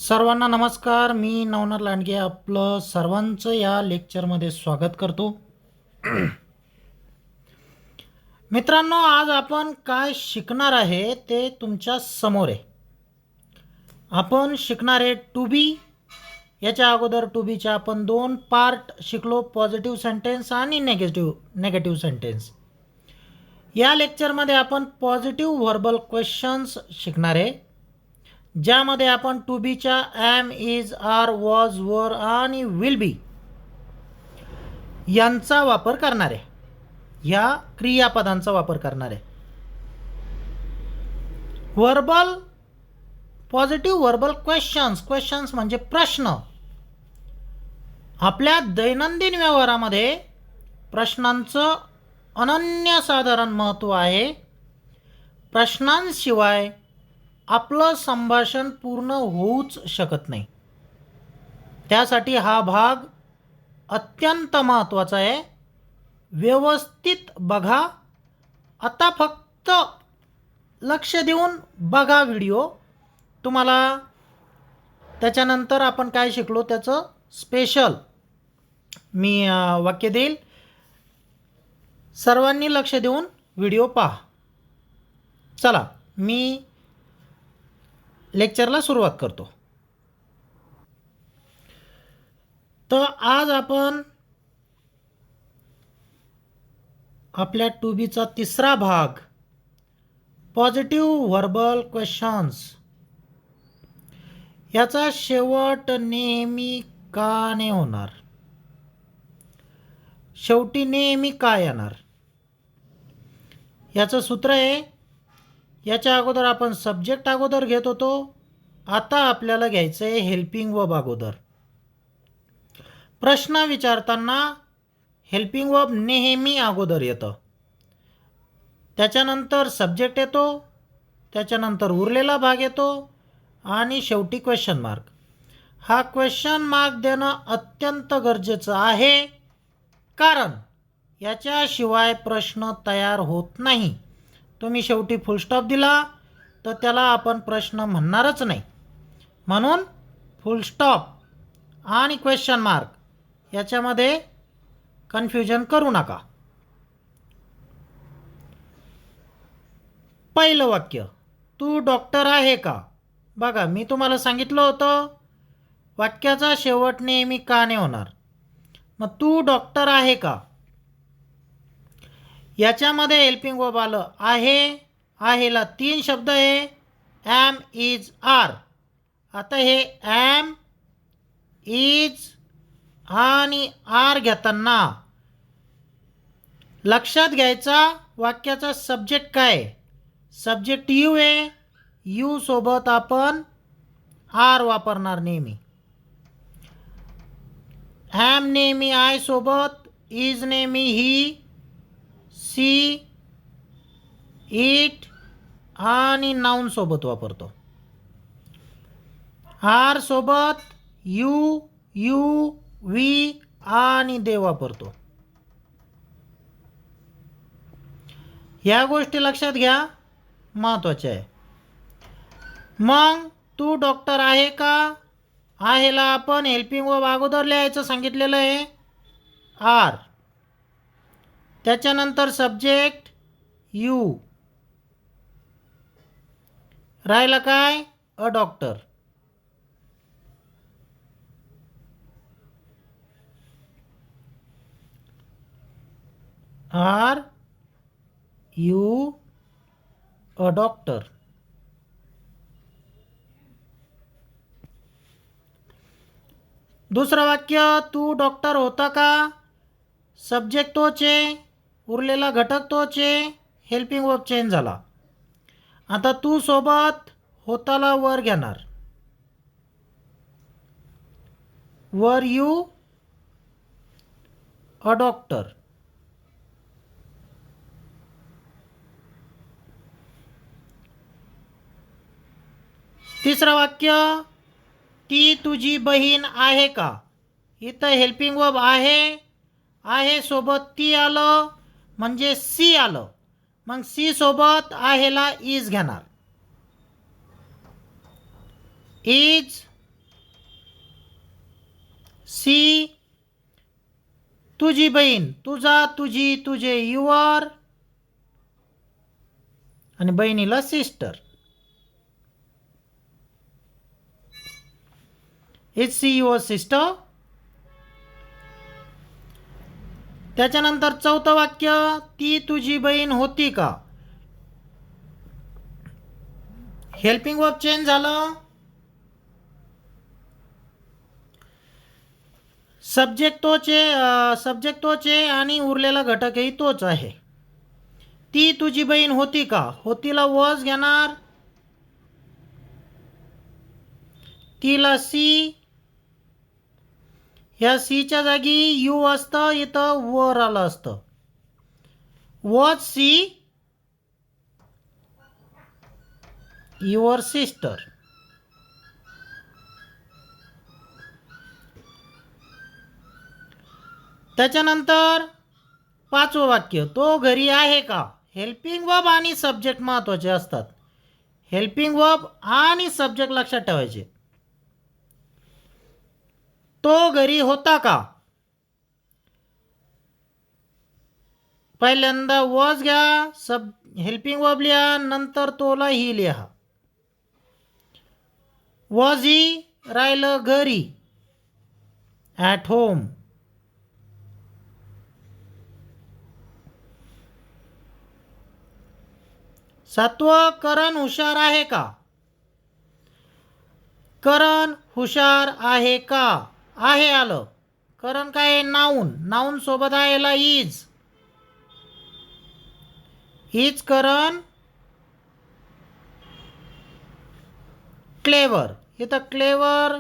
सर्वांना नमस्कार. मी नवनाथ लांडगे आपलं सर्वांचं या लेक्चरमध्ये स्वागत करतो. मित्रांनो, आज आपण काय शिकणार आहे ते तुमच्या समोर आहे. आपण शिकणार आहे टू बी. याच्या अगोदर टू बीच्या आपण दोन पार्ट शिकलो, पॉझिटिव्ह सेंटेन्स आणि नेगेटिव्ह सेंटेन्स. या लेक्चरमध्ये आपण पॉझिटिव्ह व्हर्बल क्वेश्चन्स शिकणार आहे, ज्यामध्ये आपण टू बीच्या ॲम, इज, आर, वॉज, वर आणि विल बी यांचा वापर करणार आहे. ह्या क्रियापदांचा वापर करणार आहे. पॉझिटिव्ह व्हर्बल क्वेश्चन्स म्हणजे प्रश्न. आपल्या दैनंदिन व्यवहारामध्ये प्रश्नांचं अनन्यसाधारण महत्त्व आहे. प्रश्नांशिवाय आपलं संभाषण पूर्ण होऊच शकत नाही. त्यासाठी हा भाग अत्यंत महत्त्वाचा आहे. व्यवस्थित बघा. आता फक्त लक्ष देऊन बघा व्हिडिओ. तुम्हाला त्याच्यानंतर आपण काय शिकलो त्याचं स्पेशल मी वाक्य देईल. सर्वांनी लक्ष देऊन व्हिडिओ पहा. चला, मी लेक्चरला सुरुवात करतो. तर आज आपण आपल्या टू बीचा तिसरा भाग पॉझिटिव्ह व्हर्बल क्वेश्चन्स याचा शेवट नेहमी का नाही होणार, शेवटी नेहमी काय येणार याचं सूत्र आहे. याच्या अगोदर आपण सब्जेक्ट अगोदर घेत होतो. आता आपल्याला घ्यायचं आहे हेल्पिंग वर्ब अगोदर. प्रश्न विचारताना हेल्पिंग वर्ब नेहमी अगोदर येतं. त्याच्यानंतर सब्जेक्ट येतो, त्याच्यानंतर उरलेला भाग येतो आणि शेवटी क्वेश्चन मार्क. हा क्वेश्चन मार्क देणं अत्यंत गरजेचं आहे, कारण याच्याशिवाय प्रश्न तयार होत नाही. तुम्ही शेवटी फुल स्टॉप दिला तर त्याला आपण प्रश्न म्हणणारच नाही. म्हणून फुल स्टॉप आणि क्वेश्चन मार्क याच्यामध्ये कन्फ्युजन करू नका. पहिलं वाक्य, तू डॉक्टर आहे का? बघा, मी तुम्हाला सांगितलं होतं वाक्याचा शेवट नेहमी का नाही होणार. मग तू डॉक्टर आहे का याच्यामध्ये हेल्पिंग वर्ब आलं आहे. आहेला तीन शब्द आहे, ॲम, इज, आर. आता हे ॲम, इज आणि आर घेताना लक्षात घ्यायचा वाक्याचा सब्जेक्ट काय. सब्जेक्ट यू आहे. यू सोबत आपण आर वापरणार नेहमी. ॲम नेहमी आय सोबत, इज नेहमी ही, सी, इट आणि नाऊन सोबत वापरतो. आर सोबत यू, वी आणि दे वापरतो. या गोष्टी लक्षात घ्या, महत्त्वाच्या आहे. मग तू डॉक्टर आहे का? आहेला आपण हेल्पिंग वर्ब अगोदर लिहायचं सांगितलेलं आहे, आर. त्याच्यानंतर सब्जेक्ट यू. राहिलं काय? A doctor. Are you a doctor. दुसरं वाक्य, तू डॉक्टर होता का? सब्जेक्ट तोच आहे, उरलेला घटक तोच आहे, हेल्पिंग वर्ब चेंज झाला. आता तू सोबत होताला वर घेणार. Were you a doctor. तिसरं वाक्य, ती तुझी बहीण आहे का? इथं हेल्पिंग वर्ब आहे सोबत ती आलं म्हणजे सी आलं. मग सी सोबत आहेला इज घेणार. इज सी तुझी बहीण, तुझा, तुझी, तुझे, युअर, आणि बहिणीला sister. Is she your sister. त्याच्यानंतर चौथं वाक्य, ती तुझी बहीण होती का. हेल्पिंग वर्ब चेंज झालं. सब्जेक्ट तोच आहे आणि उरलेला घटकही तोच आहे. ती तुझी बहीण होती का, होतीला वॉज घेणार, तीला सी, ह्या सीच्या जागी यू असतं, इथं वर आलं असतं. Was she your sister. त्याच्यानंतर पाचवं वाक्य, तो घरी आहे का. हेल्पिंग वर्ब आणि सब्जेक्ट महत्वाचे असतात. हेल्पिंग वर्ब आणि सब्जेक्ट लक्षात ठेवायचे. तो घरी होता का. पहिल्यांदा वॉज घ्या, हेल्पिंग वर्ब लिहा, नंतर तोला ही लिहा. वॉज ही राहिलं घरी, ॲट होम. सातवं, करण हुशार आहे का. करण हुशार आहे का, आहे आलं. करण काय आहे, नाऊन. नाऊन सोबत आहे याला इज. Is Karan clever. इथं क्लेवर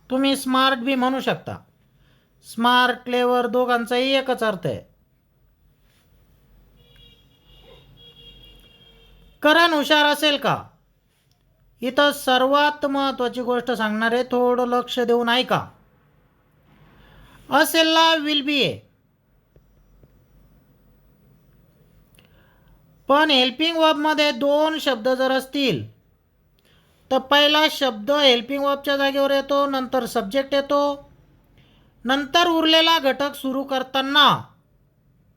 तुम्ही स्मार्ट बी म्हणू शकता. स्मार्ट क्लेवर दोघांचाही एकच अर्थ आहे. करण हुशार असेल का. इथं सर्वात महत्वाची गोष्ट सांगणार आहे, थोडं लक्ष देऊन ऐका. असेलला विल बी आहे, पण हेल्पिंग वर्बमध्ये दोन शब्द जर असतील तर पहिला शब्द हेल्पिंग वर्बच्या जागेवर येतो, नंतर सब्जेक्ट येतो, नंतर उरलेला घटक सुरू करताना,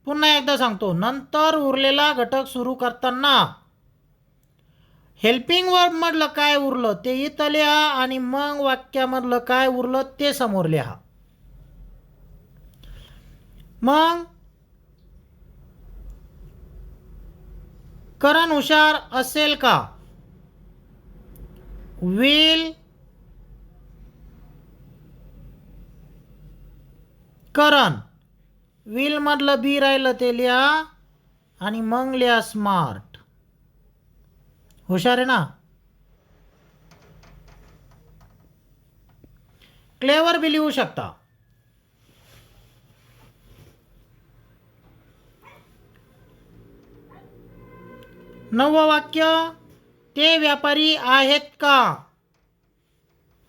पुन्हा एकदा सांगतो, नंतर उरलेला घटक सुरू करताना हेल्पिंग वर्बमधलं काय उरलं ते इथं लिहा आणि मग वाक्यामधलं काय उरलं ते समोर लिहा. मग करण हुशार असेल का. विल करण, विल मधलं बी राहिलं ते लिहा आणि मग लिहा स्मार्ट. हुशार आहे ना. क्लेवर बी लिहू शकता. नववं वाक्य, ते व्यापारी आहेत का.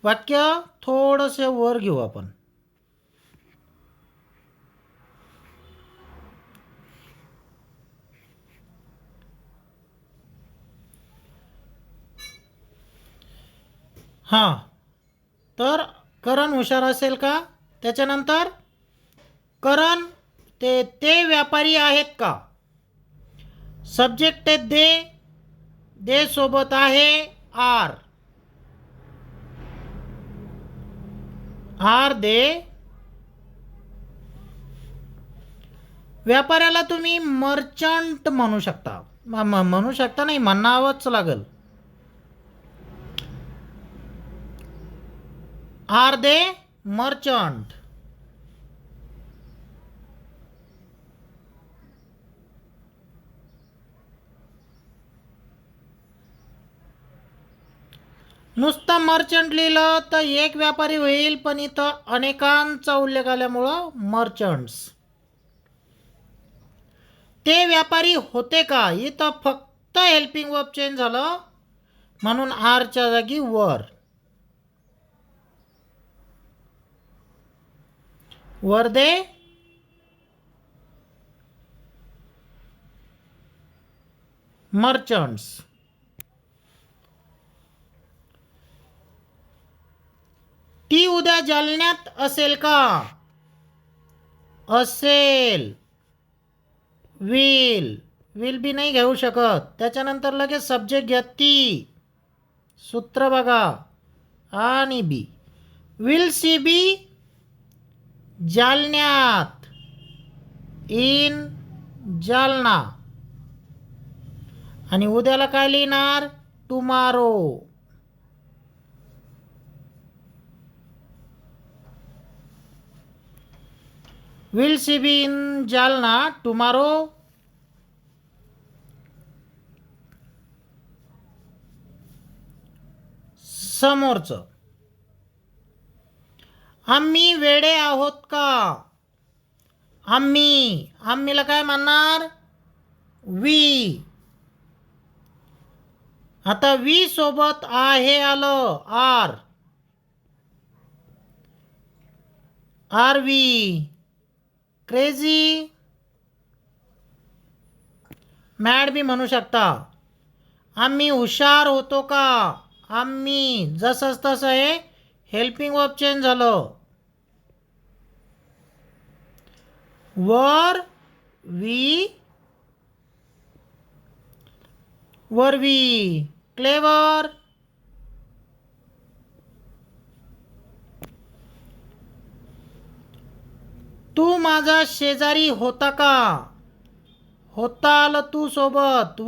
वाक्य थोडंसे वर घेऊ आपण. हां, तर करण हुशार असेल का. त्याच्यानंतर करण ते व्यापारी आहेत का. सब्जेक्ट दे सोबत आहे आर. Are they. व्यापाऱ्याला तुम्ही मर्चंट म्हणू शकता. म्हणू शकता नाही, म्हणावंच लागेल. Are they merchant. नुसतं मर्चंट लिहिलं तर एक व्यापारी होईल, पण इथं अनेकांचा उल्लेख आल्यामुळं मर्चंट्स. ते व्यापारी होते का, इथं फक्त हेल्पिंग वर्ब चेंज झालं म्हणून आरच्या जागी वर. वर दे मर्चंट्स. ती उद्या जालन्यात असेल का? असेल. विल बी नाही घेऊ शकत. त्याच्यानंतर लगेच सब्जेक्ट घ्या ती. सूत्र बघा आणि बी. विल सी बी जालन्यात. इन जालना. आणि उद्याला काय लिहिणार? Tomorrow. Will she be in Jalna tomorrow. समोरचं, आम्ही वेडे आहोत का? आम्हीला काय म्हणणार? वी. आता वी सोबत आहे आलं. Are we crazy? Mad be म्हणू शकता. आम्ही हुशार होतो का? आम्ही जसंच तसं आहे, हेल्पिंग वर्ब चेंज झालं. Were we clever? तू माझा शेजारी होता का? होता आलं तू सोबत.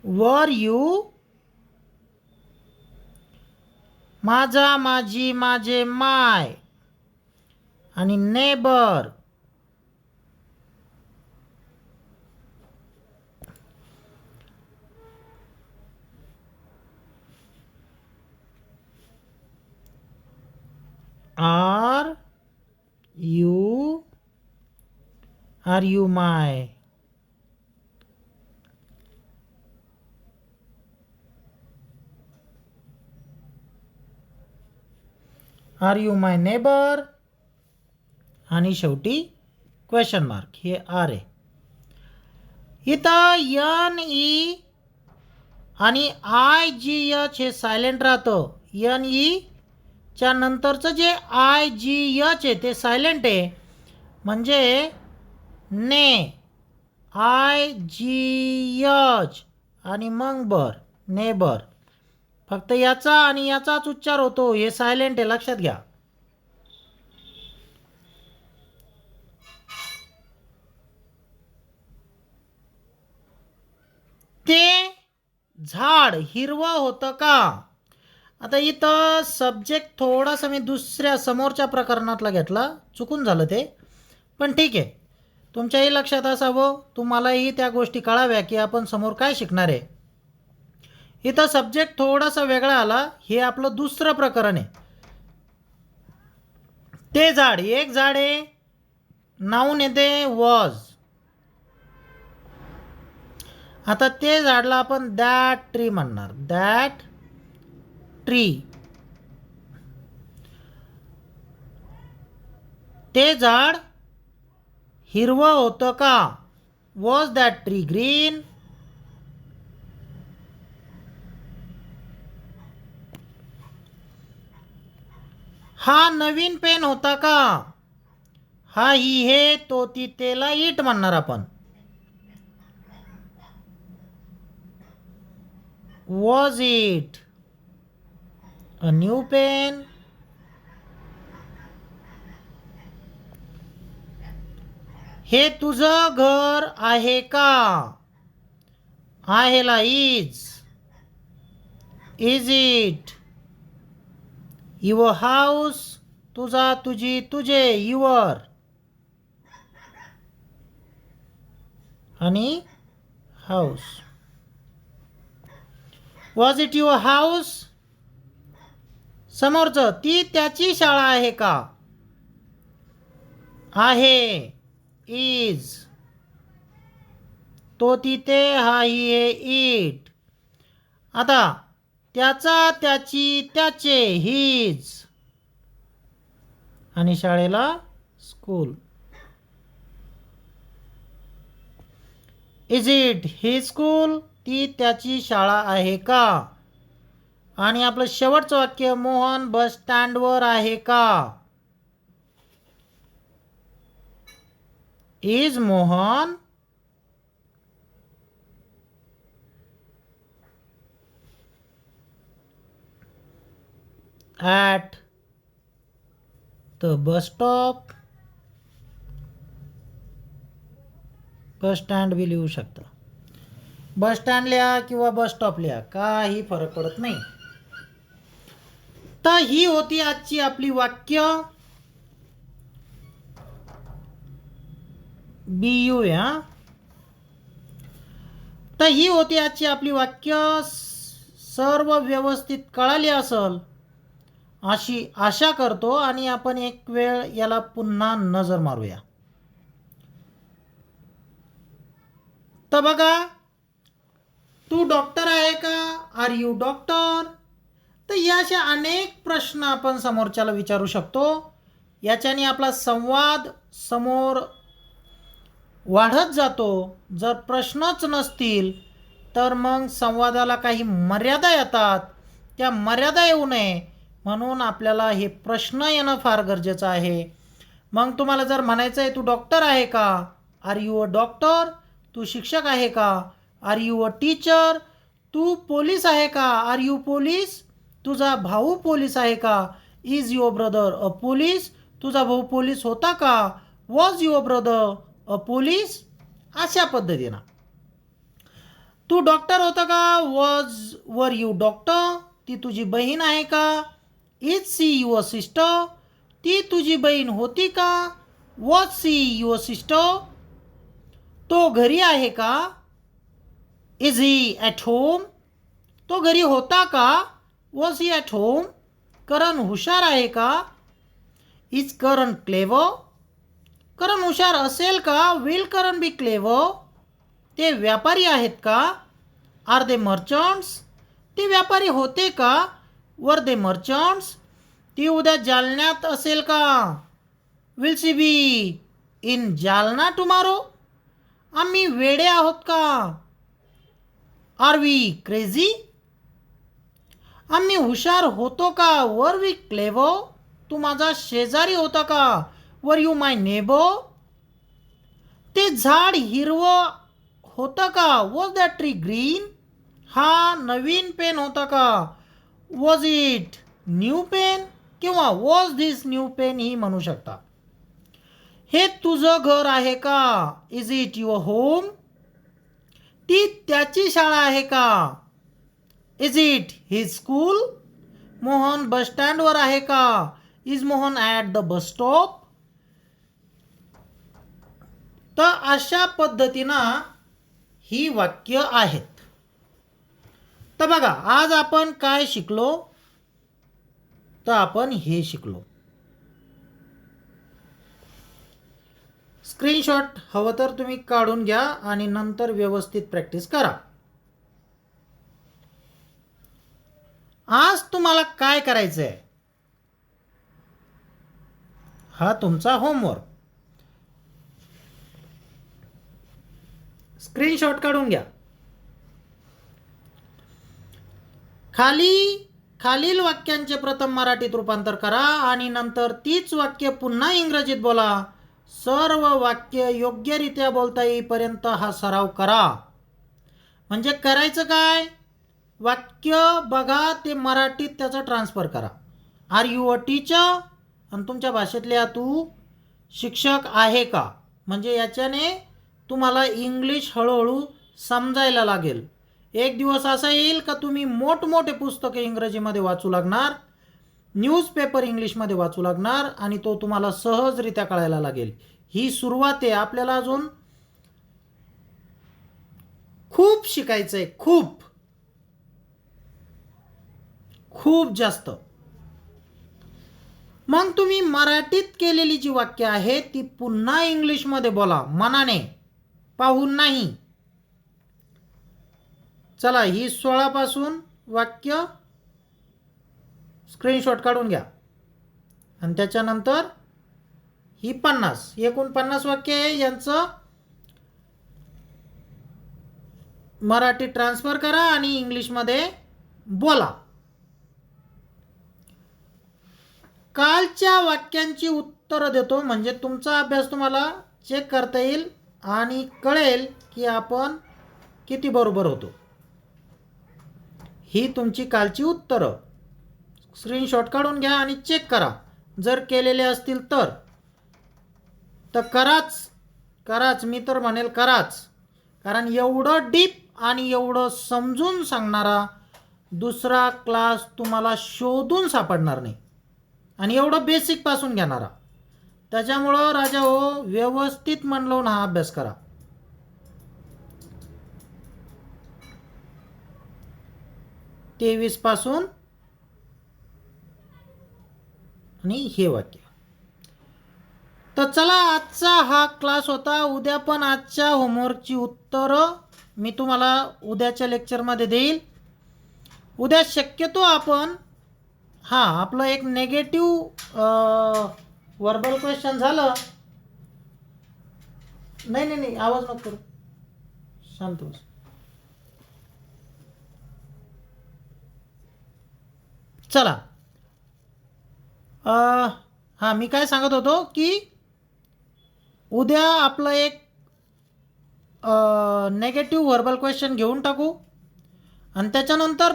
Were you? माझा, माझी, माझे, माय. आणि neighbour. Are you my? Are you my neighbour? आणि शेवटी क्वेश्चन मार्क. हे आर आहे. इथं एन ई आणि आय जी एच हे सायलेंट राहतं. एन ई च्या नंतरचं जे आय जी एच आहे ते सायलेंट आहे. म्हणजे ने, आय जी एच आणि मग नेबर. फक्त याचा आणि याचाच उच्चार होतो. हे सायलेंट आहे, लक्षात घ्या. ते झाड हिरवं होतं का? आता इथं सब्जेक्ट थोडासा मी दुसऱ्या समोरच्या प्रकरणातला घेतला, चुकून झालं ते, पण ठीक आहे. तुमच्याही लक्षात असावं, तुम्हालाही त्या गोष्टी कळाव्या की आपण समोर काय शिकणार आहे. इथं सब्जेक्ट थोडासा वेगळा आला. हे आपलं दुसरं प्रकरण आहे. ते झाड, एक झाड आहे, नाऊन येते वॉज. आता ते झाडला आपण दॅट ट्री म्हणणार. That tree. ते झाड हिरवं होतं का? Was that tree green? हा नवीन पेन होता का? हा ही हे तो ती तेला इट म्हणणार आपण. Was it a new pen? हे तुझं घर आहे का? आहेला इज इट युअर हाऊस? तुझा, तुझी, तुझे, युअर. आणि house. Was it your house? समोरचं, ती त्याची शाळा आहे का? आहे इज. तो तिथे, हा ही हे इट. आता त्याचा, त्याची, त्याचे, हिज. आणि शाळेला school. Is it his school? ती त्याची शाळा आहे का? आणि आपलं शेवटचं वाक्य, मोहन बस स्टँडवर आहे का? Is Mohan at the bus stop? Bus stand बी लिहू शकता. बस स्टँड लिहा किंवा बस स्टॉप लिहा, काही फरक पडत नाही. तर ही होती आजची आपली वाक्य. BU या. तर ही होती आजची आपली वाक्य. सर्व व्यवस्थित कळाली असेल अशी आशा करतो आणि आपण एक वेळ याला पुन्हा नजर मारूया. तर बघा, तू डॉक्टर आहे का? Are you doctor? तर याचे अनेक प्रश्न आपण समोरच्याला विचारू शकतो. याच्याने आपला संवाद समोर वाढत जातो. जर प्रश्नच नसतील तर मग संवादाला काही मर्यादा येतात. त्या मर्यादा येऊ नये म्हणून आपल्याला हे प्रश्न येणं फार गरजेचं आहे. मग तुम्हाला जर म्हणायचं आहे तू डॉक्टर आहे का? Are you a doctor? तू शिक्षक आहे का? Are you a teacher? तू पोलीस आहे का? Are you police? तुझा भाऊ पोलीस आहे का? Is your brother a police? तुझा भाऊ पोलीस होता का? Was your brother a police? अशा पद्धतीनं. तू डॉक्टर होता का? Were you doctor? ती तुझी बहीण आहे का? Is she your sister? ती तुझी बहीण होती का? Was she your sister? तो घरी आहे का? Is he at home? तो घरी होता का? Was he at home? Karan हुशार आहे का? Is Karan clever? करण हुशार असेल का? Will Karan be clever? ते व्यापारी आहेत का? Are they merchants? ते व्यापारी होते का? वर दे मर्चंट्स? ती उद्या जालन्यात असेल का? Will she be in Jalna tomorrow? आम्ही वेडे आहोत का? Are we crazy? आम्ही हुशार होतो का? Were we clever? तू माझा शेजारी होता का? Were you my neighbour? ते झाड हिरवं होतं का? Was that tree green? हा नवीन पेन होता का? Was it new pen? किंवा वॉज दिस न्यू पेन ही म्हणू शकता. हे तुझं घर आहे का? Is it your home? ती त्याची शाळा आहे का? Is it his school? Mohan bus स्टँडवर आहे का? Is Mohan at the bus stop? तर अशा पद्धतीनं ही वाक्य आहेत. तर बघा, आज आपण काय शिकलो? तर आपण हे शिकलो. स्क्रीनशॉट हवं तर तुम्ही काढून घ्या आणि नंतर व्यवस्थित प्रॅक्टिस करा. आज तुम्हाला काय करायचं आहे? हा तुमचा होमवर्क. स्क्रीनशॉट काढून घ्या. खालील वाक्यांचे प्रथम मराठीत रूपांतर करा आणि नंतर तीच वाक्य पुन्हा इंग्रजीत बोला. सर्व वाक्य योग्यरित्या बोलता येईपर्यंत हा सराव करा. म्हणजे करायचं काय? वाक्य बघा, ते मराठीत त्याचं ट्रान्सफर करा. Are you a teacher? आणि तुमच्या भाषेतल्या तू शिक्षक आहे का? म्हणजे याच्याने तुम्हाला इंग्लिश हळूहळू समजायला लागेल. एक दिवस असा येईल का तुम्ही मोठमोठे पुस्तके इंग्रजीमध्ये वाचू लागणार, न्यूजपेपर इंग्लिशमध्ये वाचू लागणार आणि तो तुम्हाला सहजरित्या कळायला लागेल. ही सुरुवात आहे. आपल्याला अजून खूप शिकायचं आहे, खूप खूप जास्त. मग तुम्ही मराठीत केलेली जी वाक्य आहेत ती पुन्हा इंग्लिशमध्ये बोला, मनाने, पाहून नाही. चला, ही 16 पासून वाक्य स्क्रीनशॉट काढून घ्या आणि त्याच्यानंतर ही 50, एकूण 50 वाक्य आहे. यांचं मराठी ट्रान्सफर करा आणि इंग्लिशमध्ये बोला. कालच्या वाक्यांची उत्तरं देतो, म्हणजे तुमचा अभ्यास तुम्हाला चेक करता येईल आणि कळेल की आपण किती बरोबर होतो. ही तुमची कालची उत्तरं स्क्रीनशॉट काढून घ्या आणि चेक करा. जर केलेले असतील तर कराच, मी तर म्हणेल कराच. कारण एवढं डीप आणि एवढं समजून सांगणारा दुसरा क्लास तुम्हाला शोधून सापडणार नाही, आणि एवढं बेसिकपासून घेणारा. त्याच्यामुळं राजा हो, व्यवस्थित मन लावून हा अभ्यास करा. तेवीस पासून आणि हे वाक्य. तर चला, आजचा हा क्लास होता. उद्या पण आजच्या होमवर्कची उत्तरं मी तुम्हाला उद्याच्या लेक्चरमध्ये देईल. उद्या शक्यतो आपण आपलं एक नेगेटिव्ह वर्बल क्वेश्चन झालं. नाही, आवाज नको करू, शांत बस. चला, मी काय सांगत होतो की उद्या आपलं एक नेगेटिव्ह वर्बल क्वेश्चन घेऊन टाकू, आणि त्याच्यानंतर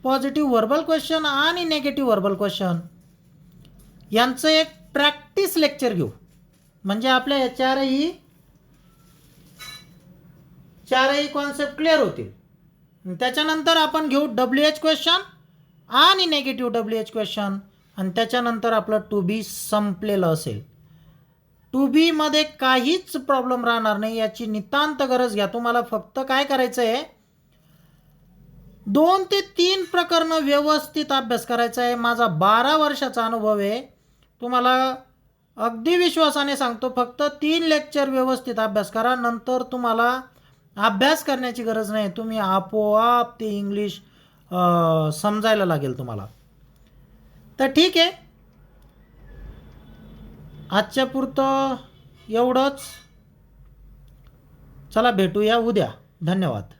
पॉझिटिव्ह वर्बल क्वेश्चन आणि नेगेटिव्ह वर्बल क्वेश्चन यांचं एक प्रॅक्टिस लेक्चर घेऊ. म्हणजे आपल्या या चारही कॉन्सेप्ट क्लिअर होतील. त्याच्यानंतर आपण घेऊ WH क्वेश्चन आणि नेगेटिव्ह WH क्वेश्चन, आणि त्याच्यानंतर आपलं टू बी संपलेलं असेल. टू बीमध्ये काहीच प्रॉब्लेम राहणार नाही, याची नितांत गरज घ्या. तुम्हाला फक्त काय करायचं आहे, 2 ते 3 प्रकरणं व्यवस्थित अभ्यास करायचा आहे. माझा 12 वर्षाचा अनुभव आहे, तुम्हाला अगदी विश्वासाने सांगतो. फक्त 3 लेक्चर व्यवस्थित अभ्यास करा, नंतर तुम्हाला अभ्यास करण्याची गरज नाही. तुम्ही आपोआप ते इंग्लिश समजायला लागेल तुम्हाला. तर ठीक आहे, आजच्या पुरतं एवढंच. चला, भेटूया उद्या. धन्यवाद.